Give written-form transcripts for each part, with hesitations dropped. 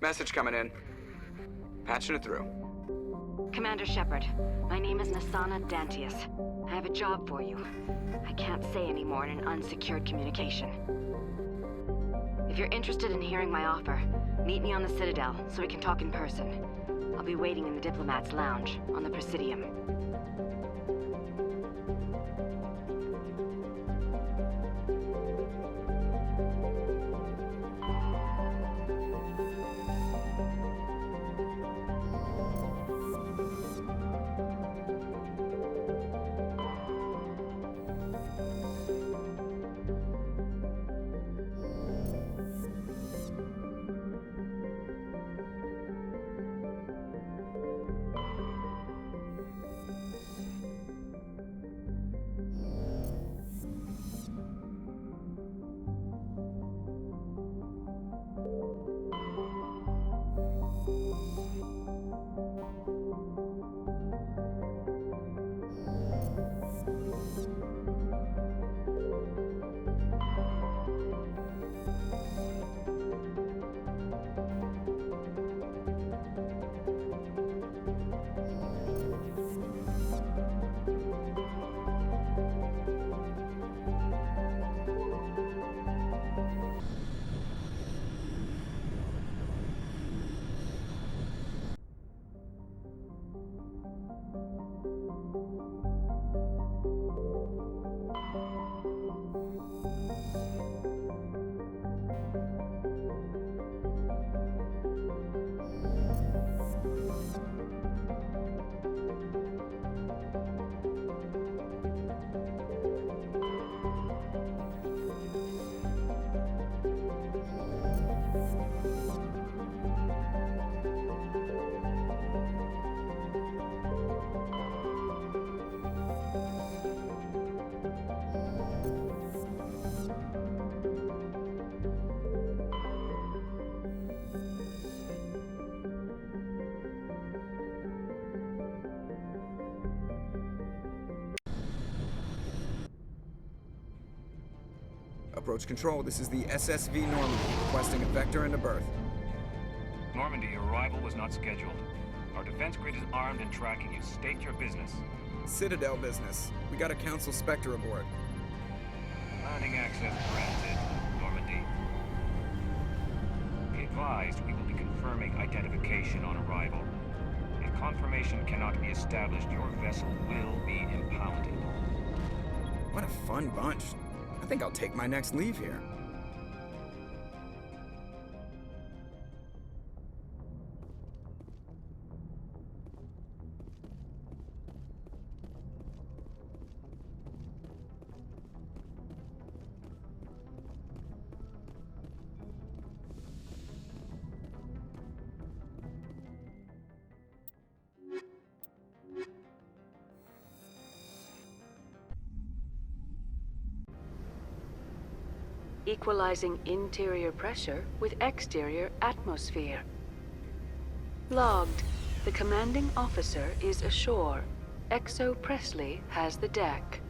Message coming in. Patching it through. Commander Shepard, my name is Nasana Dantius. I have a job for you. I can't say any more in an unsecured communication. If you're interested in hearing my offer, meet me on the Citadel so we can talk in person. I'll be waiting in the Diplomat's Lounge on the Presidium. Approach control, this is the SSV Normandy, requesting a vector and a berth. Normandy, your arrival was not scheduled. Our defense grid is armed and tracking you. State your business. Citadel business. We got a Council Spectre aboard. Landing access granted, Normandy. Be advised, we will be confirming identification on arrival. If confirmation cannot be established, your vessel will be impounded. What a fun bunch. I think I'll take my next leave here. Equalizing interior pressure with exterior atmosphere. Logged. The commanding officer is ashore. Exo Presley has the deck.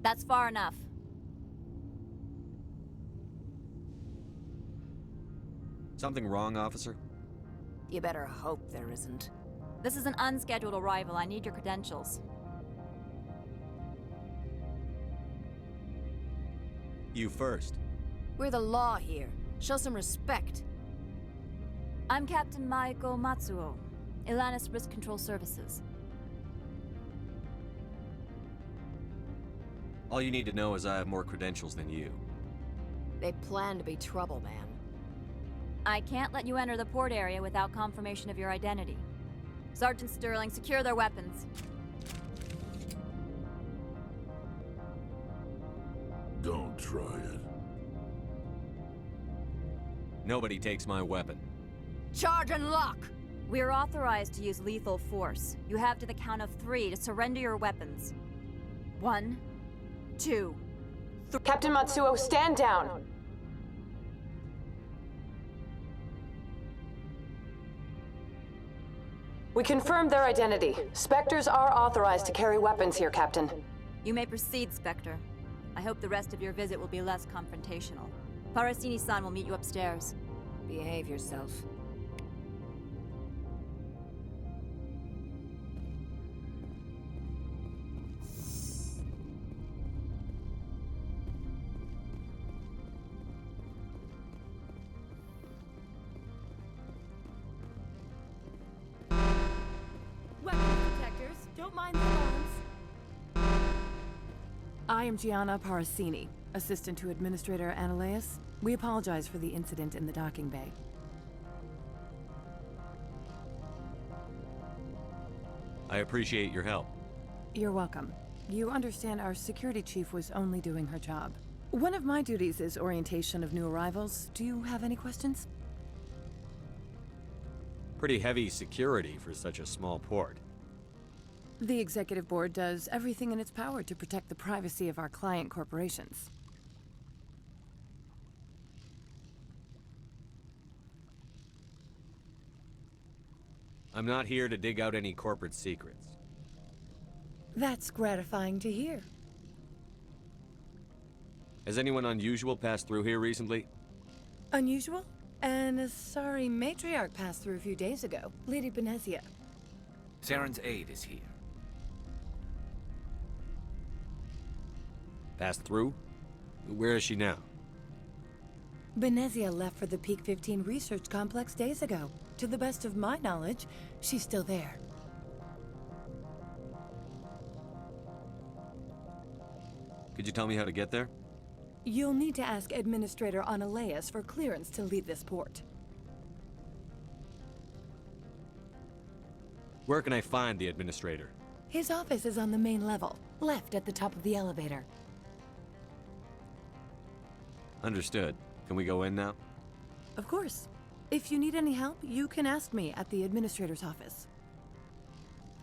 That's far enough. Something wrong, officer? You better hope there isn't. This is an unscheduled arrival. I need your credentials. You first. We're the law here. Show some respect. I'm Captain Maiko Matsuo, Ilanis Risk Control Services. All you need to know is I have more credentials than you. They plan to be trouble, man. I can't let you enter the port area without confirmation of your identity. Sergeant Sterling, secure their weapons. Don't try it. Nobody takes my weapon. Charge and lock! We're authorized to use lethal force. You have to the count of 3 to surrender your weapons. 1, 2, 3. Captain Matsuo, stand down! We confirmed their identity. Spectres are authorized to carry weapons here, Captain. You may proceed, Spectre. I hope the rest of your visit will be less confrontational. Parasini-san will meet you upstairs. Behave yourself. I am Gianna Parasini, assistant to Administrator Ananias. We apologize for the incident in the docking bay. I appreciate your help. You're welcome. You understand our security chief was only doing her job. One of my duties is orientation of new arrivals. Do you have any questions? Pretty heavy security for such a small port. The Executive Board does everything in its power to protect the privacy of our client corporations. I'm not here to dig out any corporate secrets. That's gratifying to hear. Has anyone unusual passed through here recently? Unusual? And a sorry matriarch passed through a few days ago, Lady Benezia. Saren's aide is here. Passed through? Where is she now? Benezia left for the Peak 15 research complex days ago. To the best of my knowledge, she's still there. Could you tell me how to get there? You'll need to ask Administrator Ananias for clearance to leave this port. Where can I find the administrator? His office is on the main level, left at the top of the elevator. Understood. Can we go in now? Of course. If you need any help, you can ask me at the Administrator's office.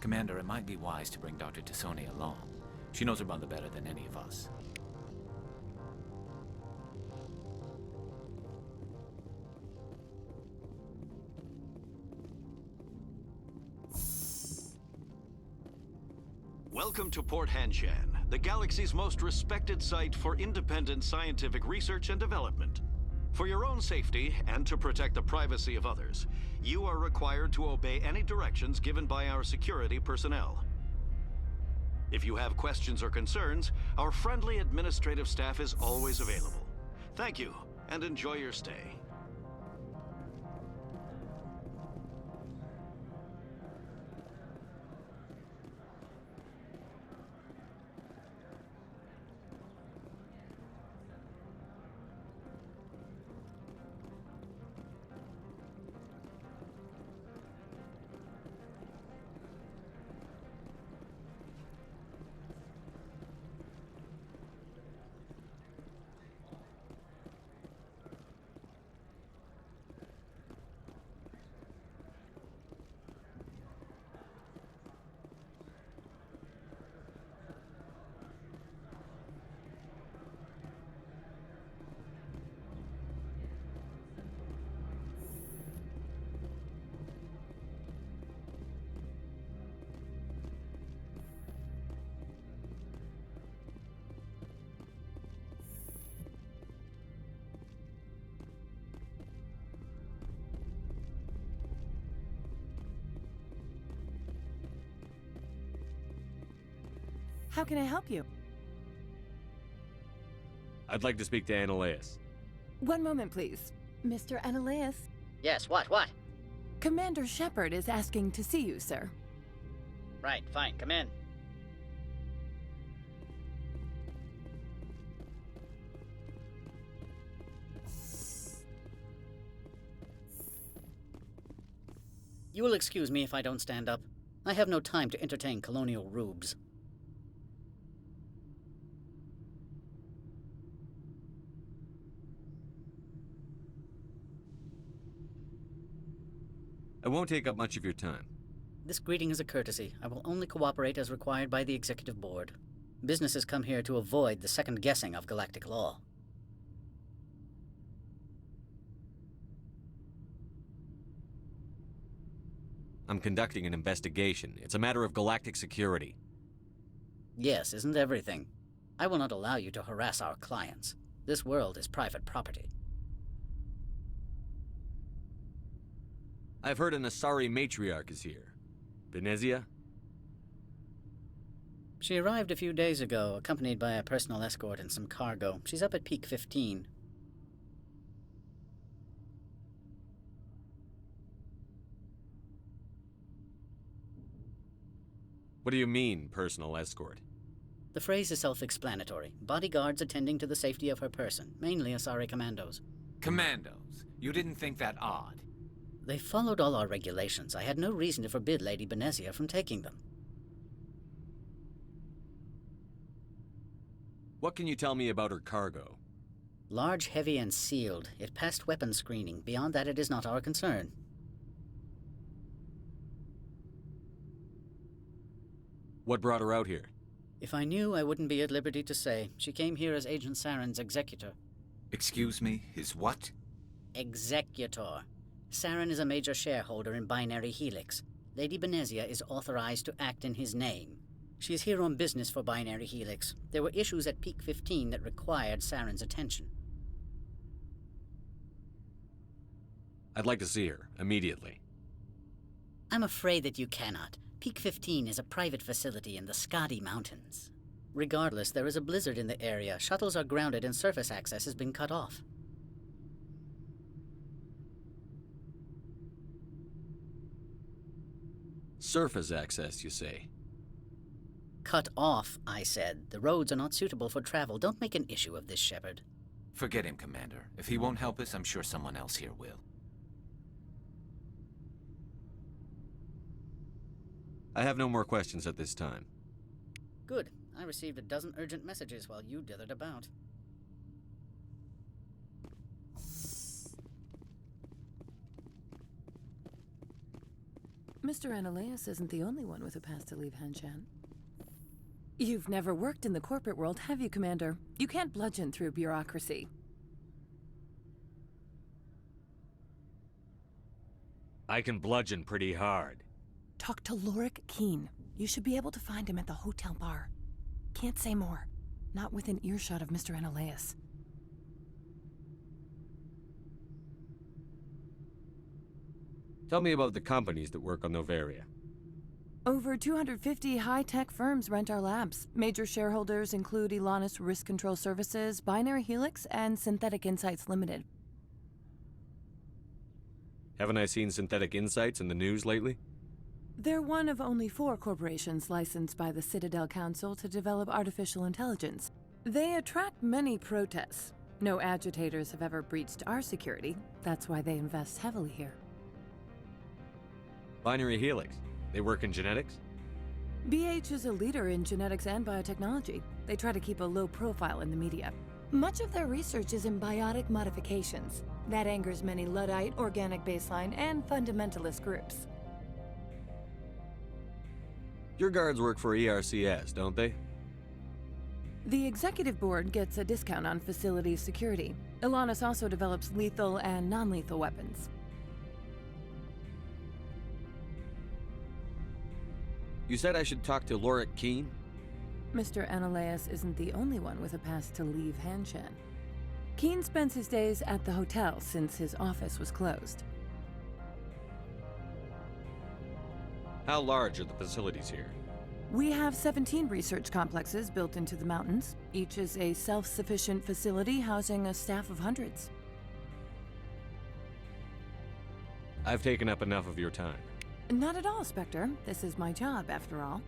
Commander, it might be wise to bring Dr. Tassoni along. She knows her mother better than any of us. Welcome to Port Hanshan, the galaxy's most respected site for independent scientific research and development. For your own safety and to protect the privacy of others, you are required to obey any directions given by our security personnel. If you have questions or concerns, our friendly administrative staff is always available. Thank you, and enjoy your stay. How can I help you? I'd like to speak to Annaleus. One moment, please. Mr. Annaleus? Yes, what? Commander Shepard is asking to see you, sir. Right, fine, come in. You will excuse me if I don't stand up. I have no time to entertain colonial rubes. I won't take up much of your time. This greeting is a courtesy. I will only cooperate as required by the Executive Board. Businesses come here to avoid the second guessing of galactic law. I'm conducting an investigation. It's a matter of galactic security. Yes, isn't everything? I will not allow you to harass our clients. This world is private property. I've heard an Asari matriarch is here. Benezia? She arrived a few days ago, accompanied by a personal escort and some cargo. She's up at Peak 15. What do you mean, personal escort? The phrase is self-explanatory. Bodyguards attending to the safety of her person, mainly Asari commandos. Commandos? You didn't think that odd? They followed all our regulations. I had no reason to forbid Lady Benezia from taking them. What can you tell me about her cargo? Large, heavy, and sealed. It passed weapons screening. Beyond that, it is not our concern. What brought her out here? If I knew, I wouldn't be at liberty to say. She came here as Agent Saren's executor. Excuse me, his what? Executor. Saren is a major shareholder in Binary Helix. Lady Benezia is authorized to act in his name. She is here on business for Binary Helix. There were issues at Peak 15 that required Saren's attention. I'd like to see her, immediately. I'm afraid that you cannot. Peak 15 is a private facility in the Skadi Mountains. Regardless, there is a blizzard in the area. Shuttles are grounded and surface access has been cut off. Surface access, you say? Cut off, I said. The roads are not suitable for travel. Don't make an issue of this, Shepard. Forget him, Commander. If he won't help us, I'm sure someone else here will. I have no more questions at this time. Good. I received a dozen urgent messages while you dithered about. Mr. Annaleus isn't the only one with a pass to leave Hanshan. You've never worked in the corporate world, have you, Commander? You can't bludgeon through bureaucracy. I can bludgeon pretty hard. Talk to Lorik Keen. You should be able to find him at the hotel bar. Can't say more. Not within earshot of Mr. Annaleus. Tell me about the companies that work on Noveria. Over 250 high-tech firms rent our labs. Major shareholders include Elanus Risk Control Services, Binary Helix, and Synthetic Insights Limited. Haven't I seen Synthetic Insights in the news lately? They're one of only 4 corporations licensed by the Citadel Council to develop artificial intelligence. They attract many protests. No agitators have ever breached our security. That's why they invest heavily here. Binary Helix. They work in genetics? BH is a leader in genetics and biotechnology. They try to keep a low profile in the media. Much of their research is in biotic modifications. That angers many Luddite, organic baseline, and fundamentalist groups. Your guards work for ERCS, don't they? The executive board gets a discount on facility security. Elanus also develops lethal and non-lethal weapons. You said I should talk to Lorik Keen? Mr. Annaleus isn't the only one with a pass to leave Hanshan. Keen spends his days at the hotel since his office was closed. How large are the facilities here? We have 17 research complexes built into the mountains. Each is a self-sufficient facility housing a staff of hundreds. I've taken up enough of your time. Not at all, Spectre. This is my job, after all.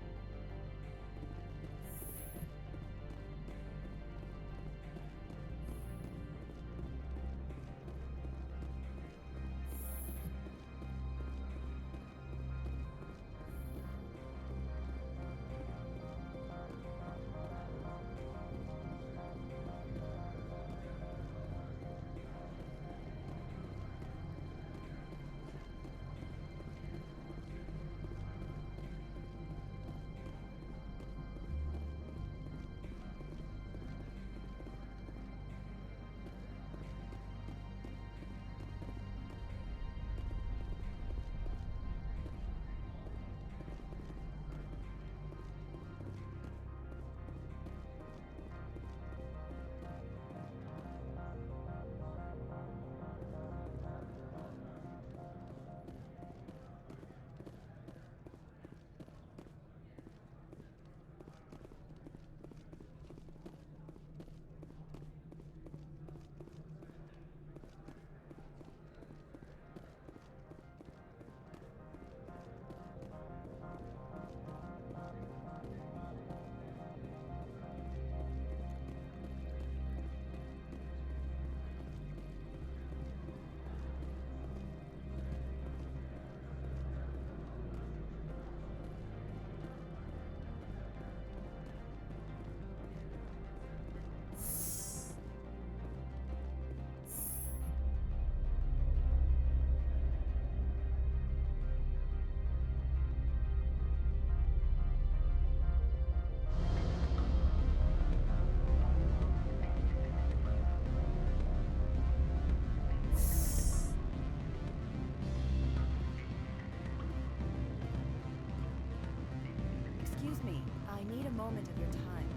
Excuse me, I need a moment of your time.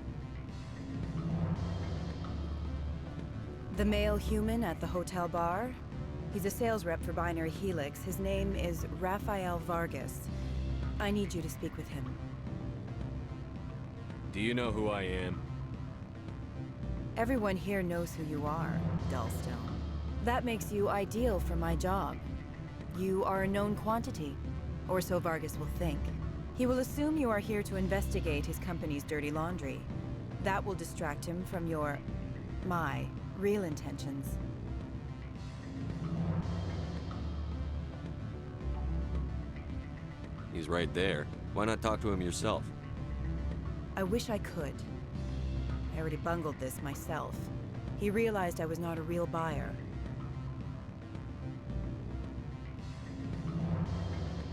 The male human at the hotel bar? He's a sales rep for Binary Helix. His name is Rafael Vargas. I need you to speak with him. Do you know who I am? Everyone here knows who you are, Dullstone. That makes you ideal for my job. You are a known quantity, or so Vargas will think. He will assume you are here to investigate his company's dirty laundry. That will distract him from my real intentions. He's right there. Why not talk to him yourself? I wish I could. I already bungled this myself. He realized I was not a real buyer.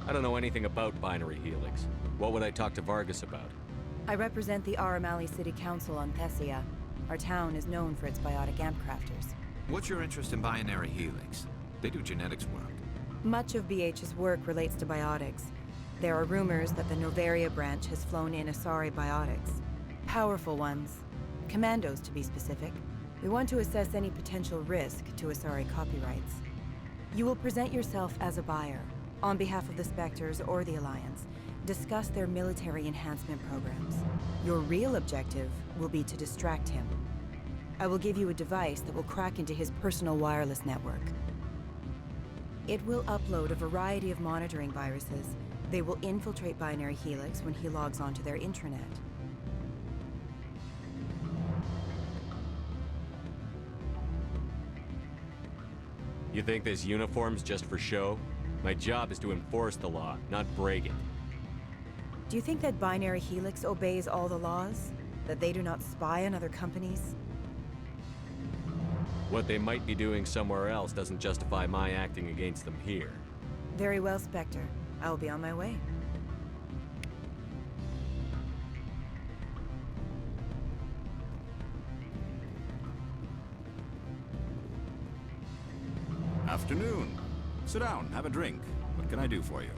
I don't know anything about Binary Helix. What would I talk to Vargas about? I represent the Aramali City Council on Thessia. Our town is known for its biotic amp crafters. What's your interest in Binary Helix? They do genetics work. Much of BH's work relates to biotics. There are rumors that the Noveria branch has flown in Asari biotics. Powerful ones. Commandos, to be specific. We want to assess any potential risk to Asari copyrights. You will present yourself as a buyer, on behalf of the Spectres or the Alliance. Discuss their military enhancement programs. Your real objective will be to distract him. I will give you a device that will crack into his personal wireless network. It will upload a variety of monitoring viruses. They will infiltrate Binary Helix when he logs onto their intranet. You think this uniform's just for show? My job is to enforce the law, not break it. Do you think that Binary Helix obeys all the laws? That they do not spy on other companies? What they might be doing somewhere else doesn't justify my acting against them here. Very well, Spectre. I will be on my way. Afternoon. Sit down, have a drink. What can I do for you?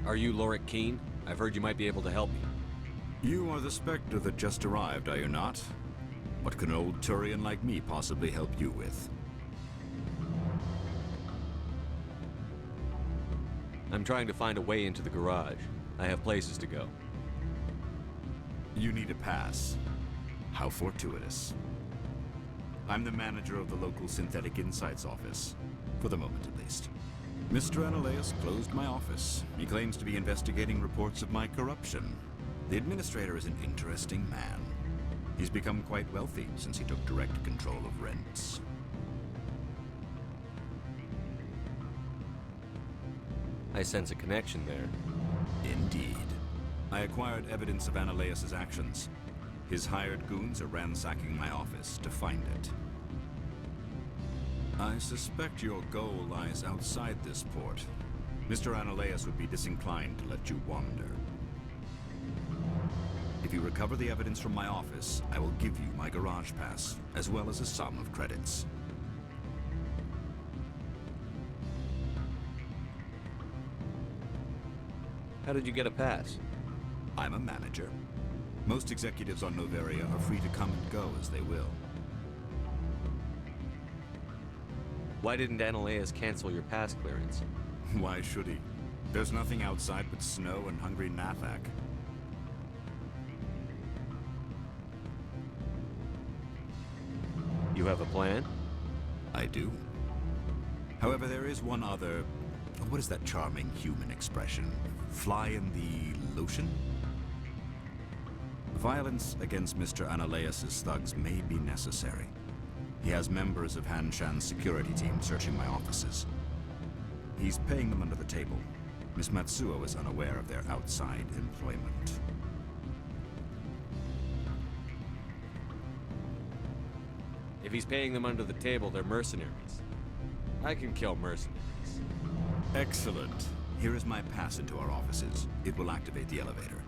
Are you Lorik Keene? I've heard you might be able to help me. You are the Spectre that just arrived, are you not? What can an old Turian like me possibly help you with? I'm trying to find a way into the garage. I have places to go. You need a pass. How fortuitous. I'm the manager of the local Synthetic Insights office. For the moment, at least. Mr. Analaeus closed my office. He claims to be investigating reports of my corruption. The administrator is an interesting man. He's become quite wealthy since he took direct control of rents. I sense a connection there. Indeed. I acquired evidence of Analaeus' actions. His hired goons are ransacking my office to find it. I suspect your goal lies outside this port. Mr. Analaeus would be disinclined to let you wander. If you recover the evidence from my office, I will give you my garage pass, as well as a sum of credits. How did you get a pass? I'm a manager. Most executives on Noveria are free to come and go as they will. Why didn't Analaeus cancel your pass clearance? Why should he? There's nothing outside but snow and hungry Nathak. You have a plan? I do. However, there is one other... What is that charming human expression? Fly in the lotion? Violence against Mr. Analaeus' thugs may be necessary. He has members of Han Shan's security team searching my offices. He's paying them under the table. Miss Matsuo is unaware of their outside employment. If he's paying them under the table, they're mercenaries. I can kill mercenaries. Excellent. Here is my pass into our offices. It will activate the elevator.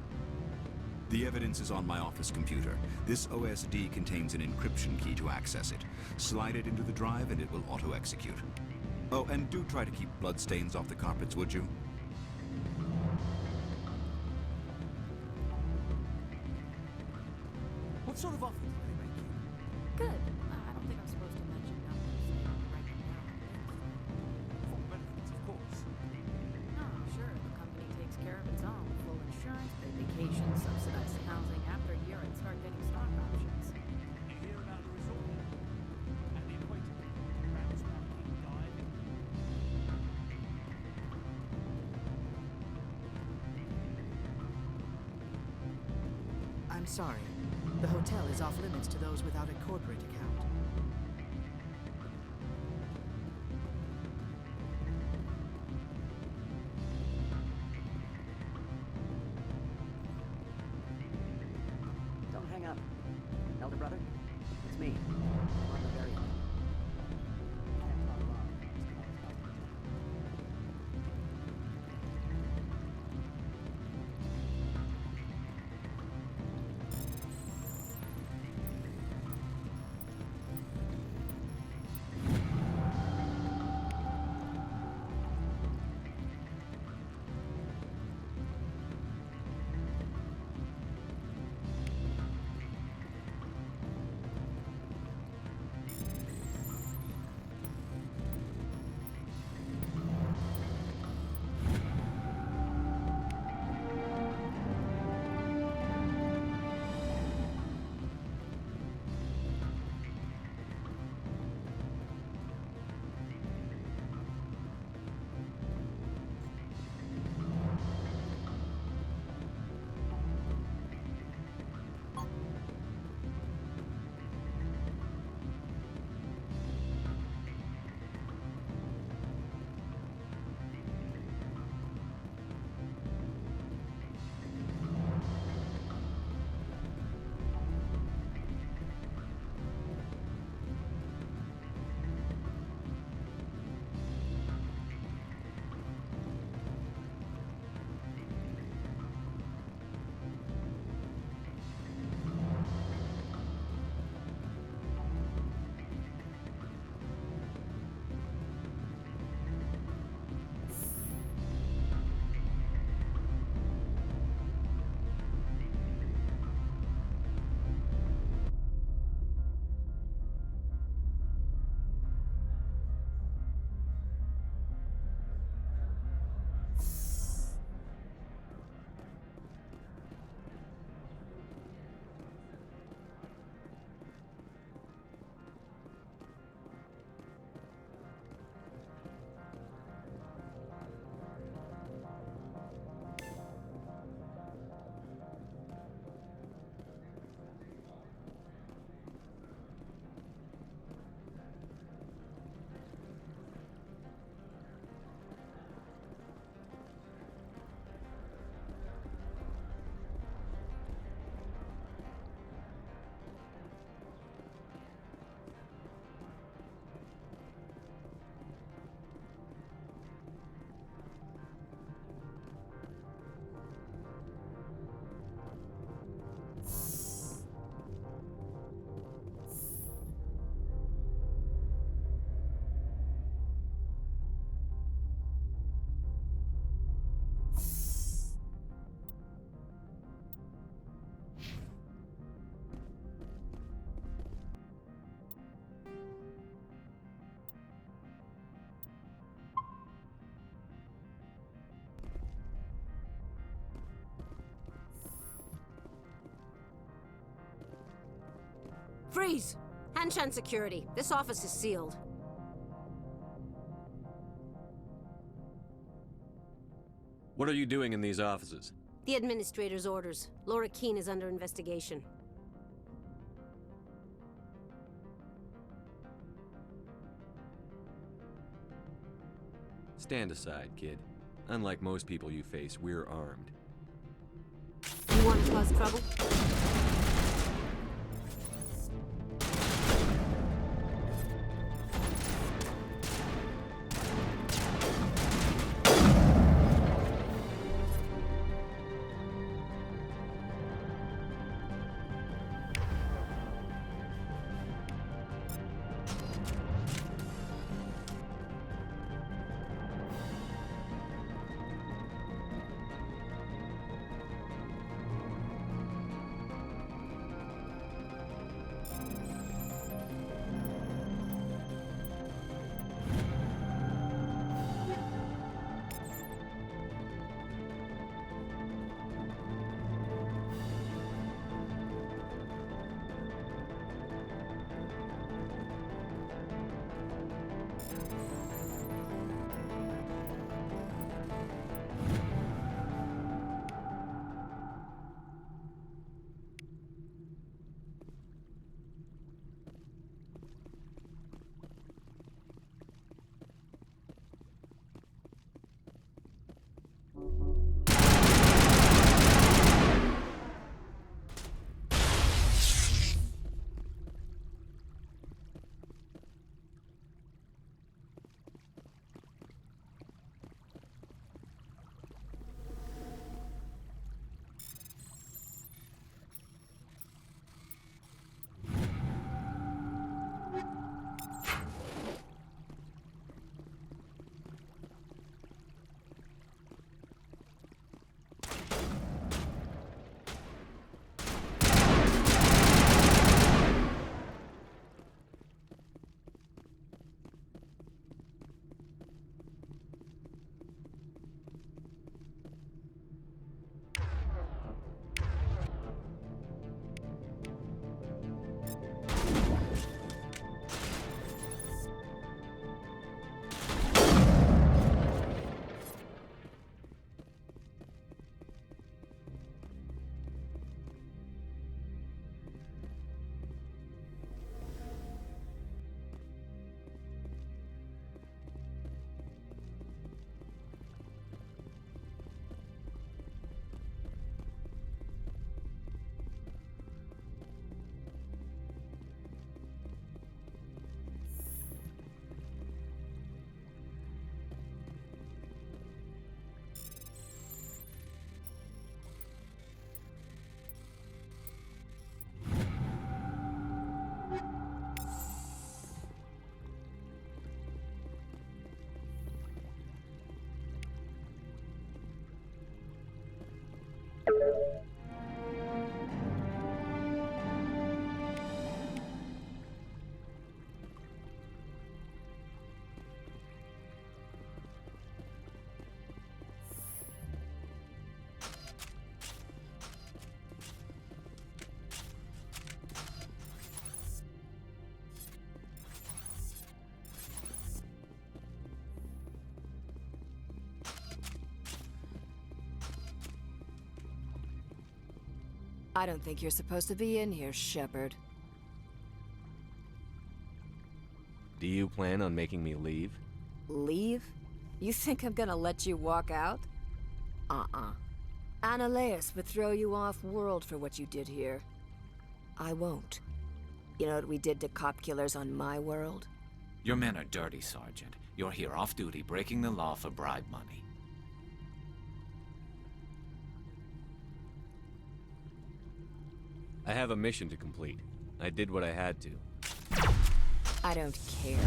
The evidence is on my office computer. This OSD contains an encryption key to access it. Slide it into the drive and it will auto-execute. Oh, and do try to keep bloodstains off the carpets, would you? What sort of offer did they make you? Good. I don't think I'm supposed to mention numbers. They don't write them down. Full benefits, of course. Oh, sure. The company takes care of its own. Full insurance, pay vacation, subsidized housing. After a year, I'd start getting stock options. You hear about the resort and the equator, rounds packing, diving. I'm sorry. The hotel is off limits to those without a corporate account. Don't hang up. Elder brother, it's me. I'm on the very end. Can't talk long. Freeze! Hanshan security. This office is sealed. What are you doing in these offices? The administrator's orders. Laura Keene is under investigation. Stand aside, kid. Unlike most people you face, we're armed. You want to cause trouble? I don't think you're supposed to be in here, Shepard. Do you plan on making me leave? Leave? You think I'm gonna let you walk out? Annaleus would throw you off-world for what you did here. I won't. You know what we did to cop killers on my world? Your men are dirty, Sergeant. You're here off-duty, breaking the law for bribe money. I have a mission to complete. I did what I had to. I don't care.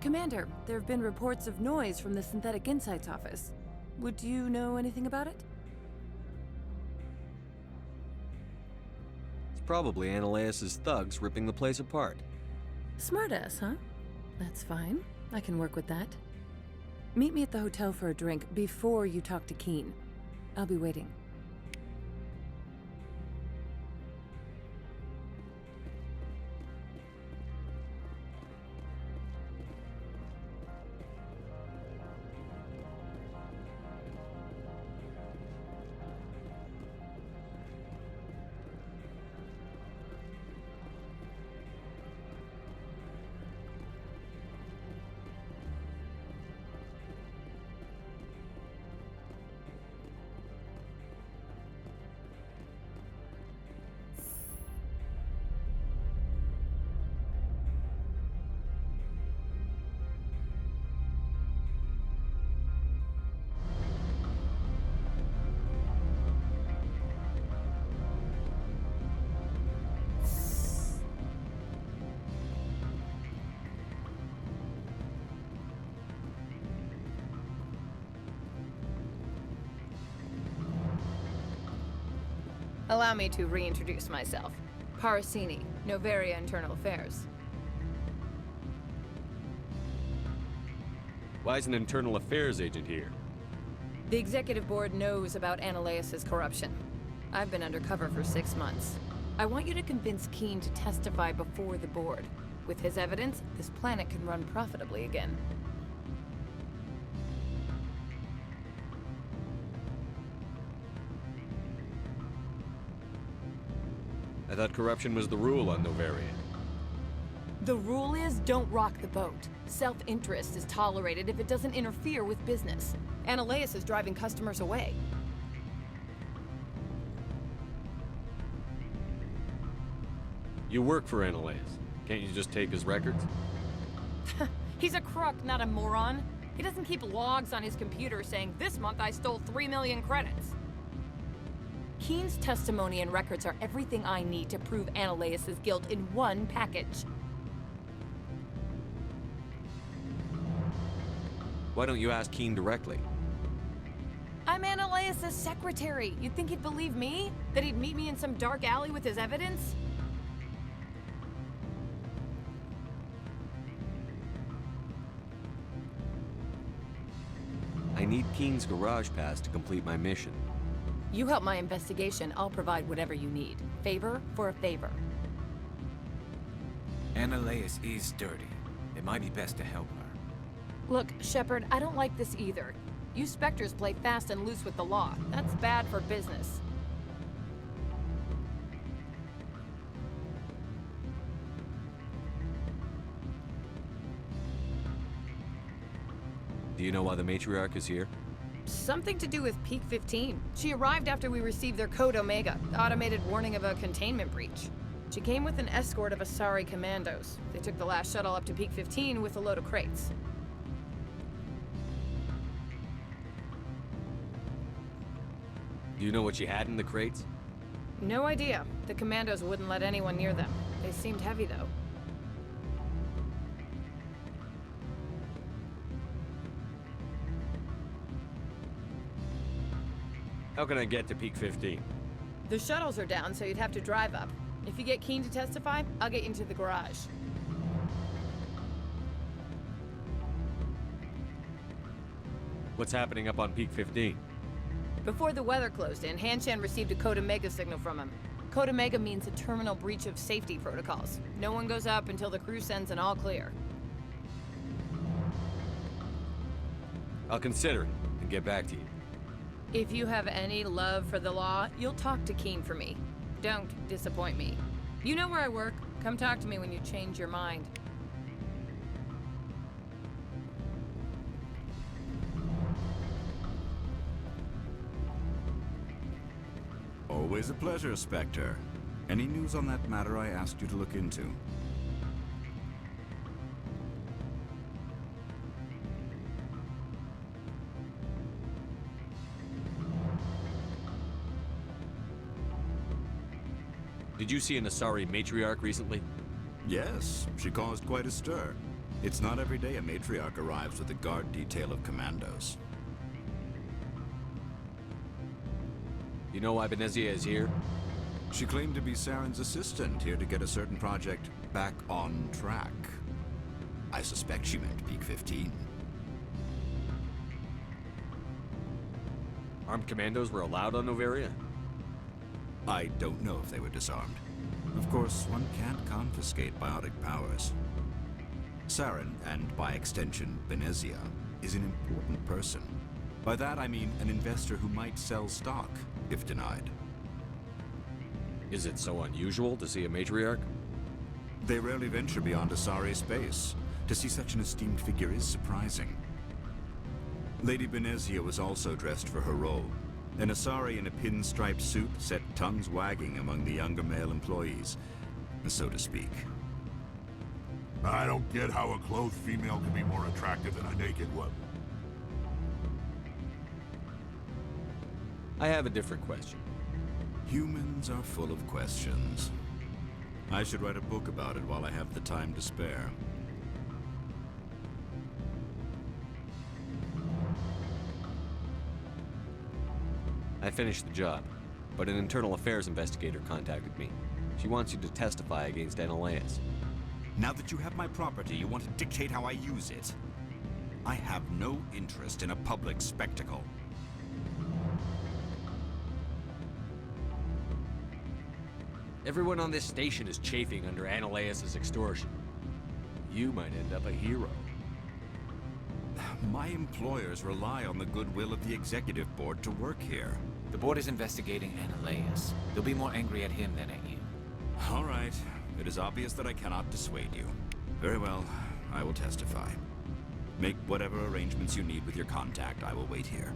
Commander, there have been reports of noise from the Synthetic Insights office. Would you know anything about it? It's probably Ananias' thugs ripping the place apart. Smartass, huh? That's fine. I can work with that. Meet me at the hotel for a drink before you talk to Keen. I'll be waiting. Allow me to reintroduce myself. Parasini, Noveria Internal Affairs. Why is an internal affairs agent here? The executive board knows about Ananias' corruption. I've been undercover for 6 months. I want you to convince Keen to testify before the board. With his evidence, this planet can run profitably again. I thought corruption was the rule on Noveria. The rule is, don't rock the boat. Self-interest is tolerated if it doesn't interfere with business. Ananias is driving customers away. You work for Ananias. Can't you just take his records? He's a crook, not a moron. He doesn't keep logs on his computer saying, this month I stole 3 million credits. Keen's testimony and records are everything I need to prove Ananias' guilt in one package. Why don't you ask Keen directly? I'm Ananias' secretary. You'd think he'd believe me? That he'd meet me in some dark alley with his evidence? I need Keen's garage pass to complete my mission. You help my investigation, I'll provide whatever you need. Favor for a favor. Ananias is dirty. It might be best to help her. Look, Shepard, I don't like this either. You Spectres play fast and loose with the law. That's bad for business. Do you know why the matriarch is here? Something to do with Peak 15. She arrived after we received their Code Omega, automated warning of a containment breach. She came with an escort of Asari commandos. They took the last shuttle up to Peak 15 with a load of crates. Do you know what she had in the crates? No idea. The commandos wouldn't let anyone near them. They seemed heavy, though. How can I get to Peak 15? The shuttles are down, so you'd have to drive up. If you get Keen to testify, I'll get you into the garage. What's happening up on Peak 15? Before the weather closed in, Hanshan received a Code Omega signal from him. Code Omega means a terminal breach of safety protocols. No one goes up until the crew sends an all clear. I'll consider it and get back to you. If you have any love for the law, you'll talk to Keen for me. Don't disappoint me. You know where I work. Come talk to me when you change your mind. Always a pleasure, Spectre. Any news on that matter I asked you to look into? Did you see an Asari matriarch recently? Yes, she caused quite a stir. It's not every day a matriarch arrives with a guard detail of commandos. You know why Benezia is here? She claimed to be Saren's assistant, here to get a certain project back on track. I suspect she meant Peak 15. Armed commandos were allowed on Noveria? I don't know if they were disarmed. Of course, one can't confiscate biotic powers. Saren, and by extension, Benezia, is an important person. By that I mean an investor who might sell stock, if denied. Is it so unusual to see a matriarch? They rarely venture beyond Asari space. To see such an esteemed figure is surprising. Lady Benezia was also dressed for her role. An Asari in a pinstriped suit set tongues wagging among the younger male employees, so to speak. I don't get how a clothed female can be more attractive than a naked one. I have a different question. Humans are full of questions. I should write a book about it while I have the time to spare. I finished the job, but an internal affairs investigator contacted me. She wants you to testify against Analeus. Now that you have my property, you want to dictate how I use it? I have no interest in a public spectacle. Everyone on this station is chafing under Analeus' extortion. You might end up a hero. My employers rely on the goodwill of the executive board to work here. The board is investigating Analeus. They'll be more angry at him than at you. All right. It is obvious that I cannot dissuade you. Very well, I will testify. Make whatever arrangements you need with your contact. I will wait here.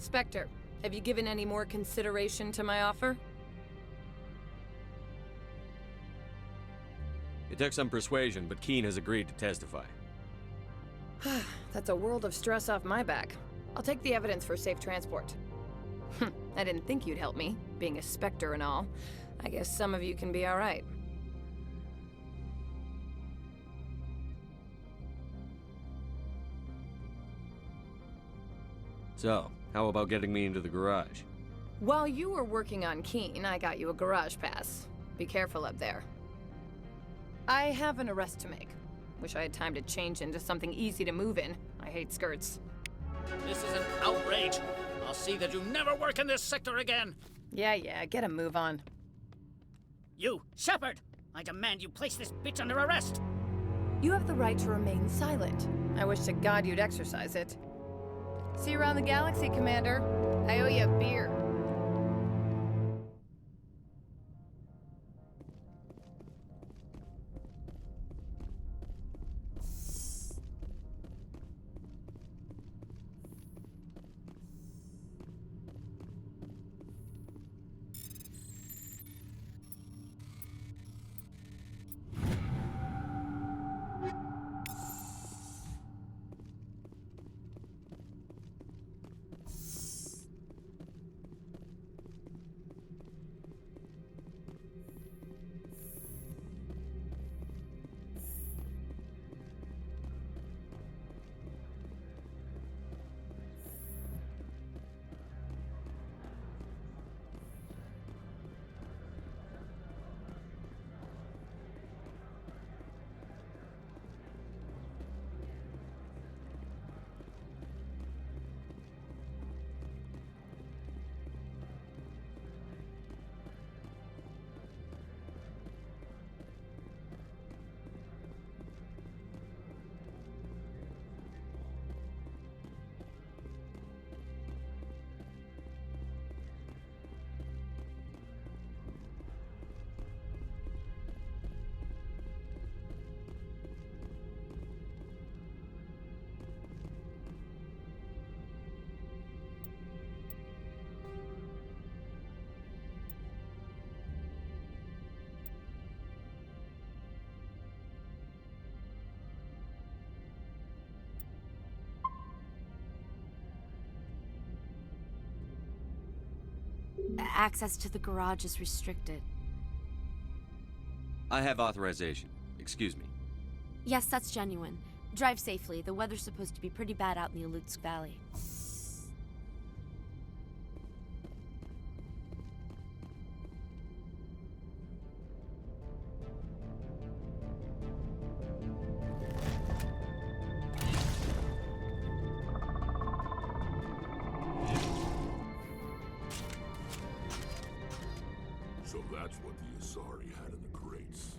Spectre, have you given any more consideration to my offer? It took some persuasion, but Keen has agreed to testify. That's a world of stress off my back. I'll take the evidence for safe transport. I didn't think you'd help me, being a Spectre and all. I guess some of you can be alright. So, how about getting me into the garage? While you were working on Keen, I got you a garage pass. Be careful up there. I have an arrest to make. Wish I had time to change into something easy to move in. I hate skirts. This is an outrage. I'll see that you never work in this sector again. Yeah, get a move on. You, Shepard! I demand you place this bitch under arrest! You have the right to remain silent. I wish to God you'd exercise it. See you around the galaxy, Commander. I owe you a beer. Access to the garage is restricted. I have authorization. Excuse me. Yes, that's genuine. Drive safely. The weather's supposed to be pretty bad out in the Alutsk Valley. So that's what the Asari had in the crates.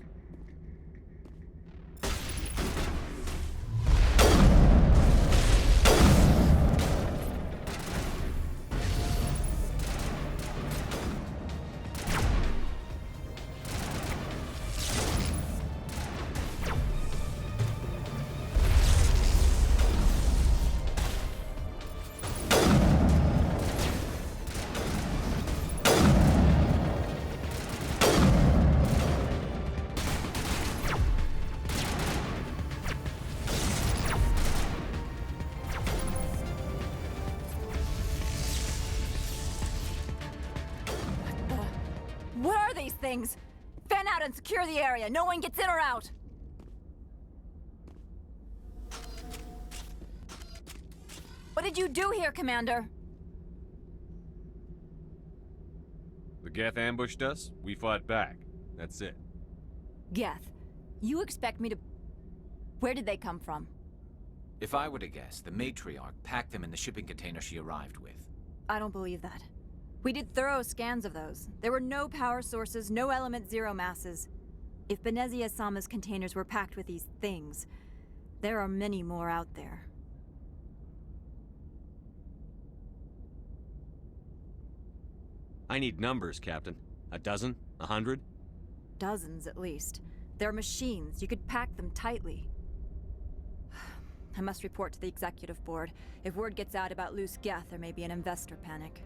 What are these things? Fan out and secure the area. No one gets in or out. What did you do here, Commander? The Geth ambushed us, we fought back. That's it. Geth, you expect me to... Where did they come from? If I were to guess, the matriarch packed them in the shipping container she arrived with. I don't believe that. We did thorough scans of those. There were no power sources, no element zero masses. If Benezia Sama's containers were packed with these things, there are many more out there. I need numbers, Captain. A dozen? 100? Dozens, at least. They're machines. You could pack them tightly. I must report to the executive board. If word gets out about loose Geth, there may be an investor panic.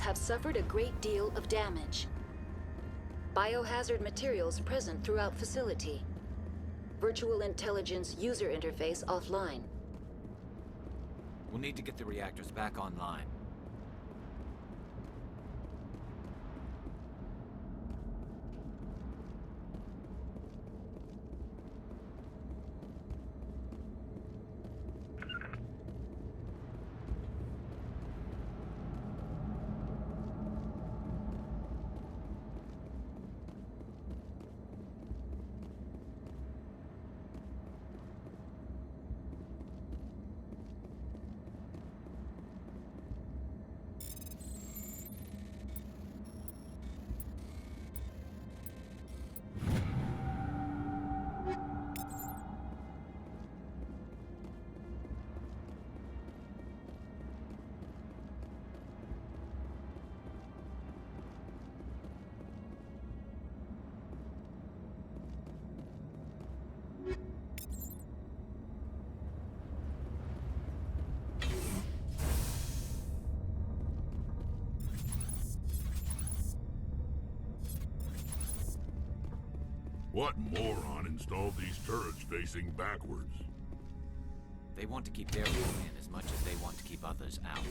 have suffered a great deal of damage. Biohazard materials present throughout facility. Virtual intelligence user interface offline. We'll need to get the reactors back online. What moron installed these turrets facing backwards? They want to keep their people in as much as they want to keep others out.